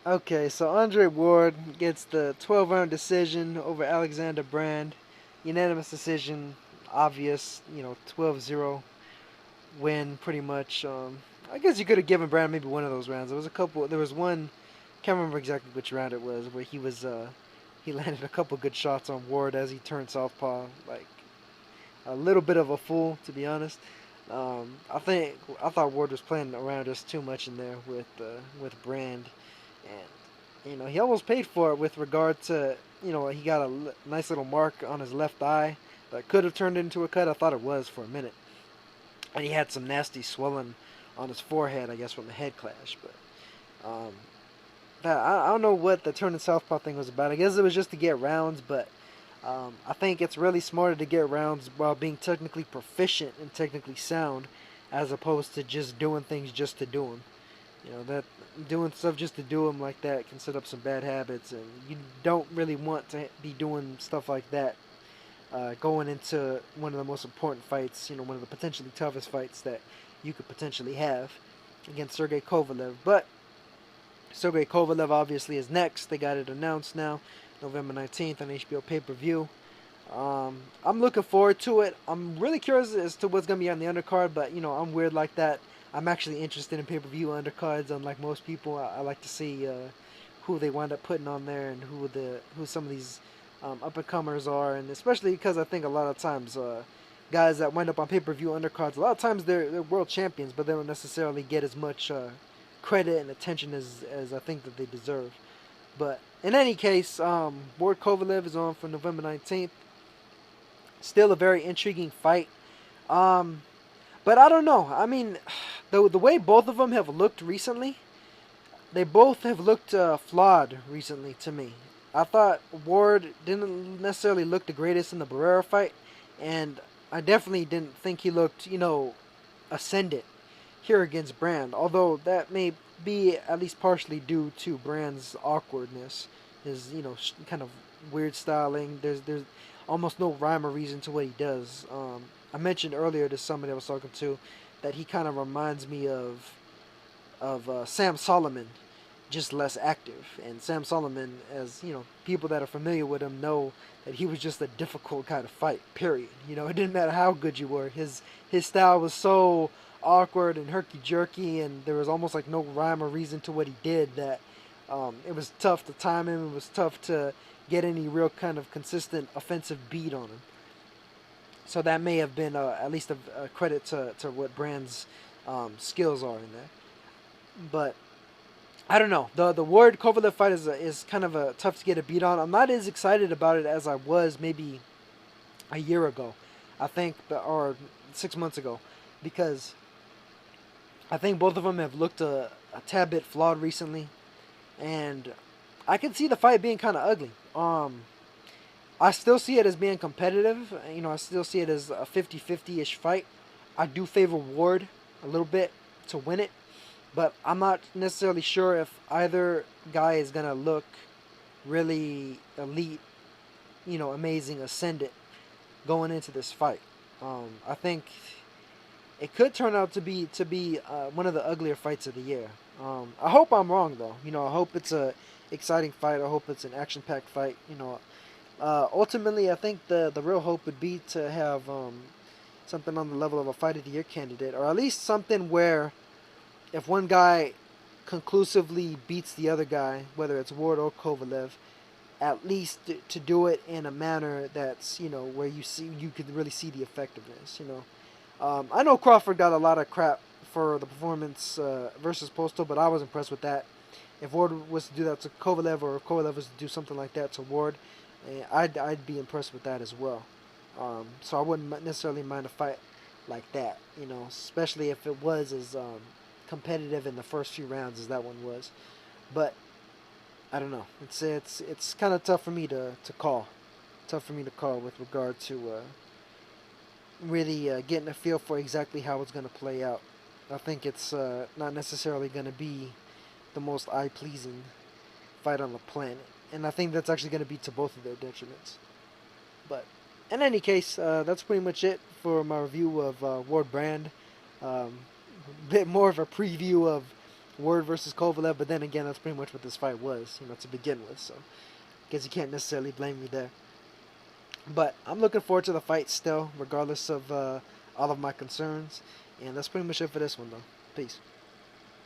Okay, so Andre Ward gets the 12-round decision over Alexander Brand. Unanimous decision, obvious, 12-0 win pretty much. I guess you could have given Brand maybe one of those rounds. There was one, can't remember exactly which round it was, where he landed a couple good shots on Ward as he turned southpaw. Like, a little bit of a fool, to be honest. I thought Ward was playing around just too much in there with Brand, and he almost paid for it with regard to he got a nice little mark on his left eye that could have turned into a cut. I thought it was for a minute, and he had some nasty swelling on his forehead, I guess from the head clash. But I don't know what the turning southpaw thing was about. I guess it was just to get rounds, but I think it's really smarter to get rounds while being technically proficient and technically sound, as opposed to just doing things just to do them. That doing stuff just to do them like that can set up some bad habits, and you don't really want to be doing stuff like that going into one of the most important fights. One of the potentially toughest fights that you could potentially have against Sergey Kovalev. But Sergey Kovalev obviously is next. They got it announced now, November 19th on HBO pay per view. I'm looking forward to it. I'm really curious as to what's gonna be on the undercard, but I'm weird like that. I'm actually interested in pay per view undercards. Unlike most people, I like to see who they wind up putting on there and who some of these up and comers are, and especially because I think a lot of times guys that wind up on pay per view undercards, a lot of times they're world champions, but they don't necessarily get as much credit and attention as I think that they deserve. But in any case, Ward Kovalev is on for November 19th. Still a very intriguing fight. Um, but I don't know. I mean, the way both of them have looked recently, they both have looked flawed recently to me. I thought Ward didn't necessarily look the greatest in the Barrera fight, and I definitely didn't think he looked, ascendant here against Brand. Although that may be at least partially due to Brand's awkwardness, his kind of weird styling. There's almost no rhyme or reason to what he does. I mentioned earlier to somebody I was talking to that he kind of reminds me of Sam Solomon, just less active. And Sam Solomon, as people that are familiar with him know that he was just a difficult kind of fight. Period. It didn't matter how good you were. His style was so awkward and herky jerky, and there was almost like no rhyme or reason to what he did. That it was tough to time him. It was tough to get any real kind of consistent offensive beat on him. So that may have been at least a credit to what Brand's skills are in there. But I don't know. The Ward Kovalev fight is kind of tough to get a beat on. I'm not as excited about it as I was maybe a year ago. I think, or 6 months ago, because I think both of them have looked a tad bit flawed recently, and I can see the fight being kind of ugly. I still see it as being competitive. I still see it as a 50-50 ish fight. I do favor Ward a little bit to win it, but I'm not necessarily sure if either guy is gonna look really elite, amazing, ascendant going into this fight. I think it could turn out to be one of the uglier fights of the year. I hope I'm wrong though. I hope it's a exciting fight. I hope it's an action-packed fight. Ultimately, I think the real hope would be to have something on the level of a fight of the year candidate, or at least something where if one guy conclusively beats the other guy, whether it's Ward or Kovalev, at least to do it in a manner that's where you could really see the effectiveness. I know Crawford got a lot of crap for the performance versus Postal, but I was impressed with that. If Ward was to do that to Kovalev, or if Kovalev was to do something like that to Ward, I'd be impressed with that as well. So I wouldn't necessarily mind a fight like that, especially if it was as competitive in the first few rounds as that one was. But I don't know. It's kind of tough for me to call. Tough for me to call with regard to really getting a feel for exactly how it's going to play out. I think it's not necessarily going to be the most eye pleasing fight on the planet, and I think that's actually going to be to both of their detriments. But in any case, that's pretty much it for my review of Ward Brand. A bit more of a preview of Ward versus Kovalev, but then again, that's pretty much what this fight was, to begin with. So, I guess you can't necessarily blame me there. But I'm looking forward to the fight still, regardless of all of my concerns. And that's pretty much it for this one, though. Peace.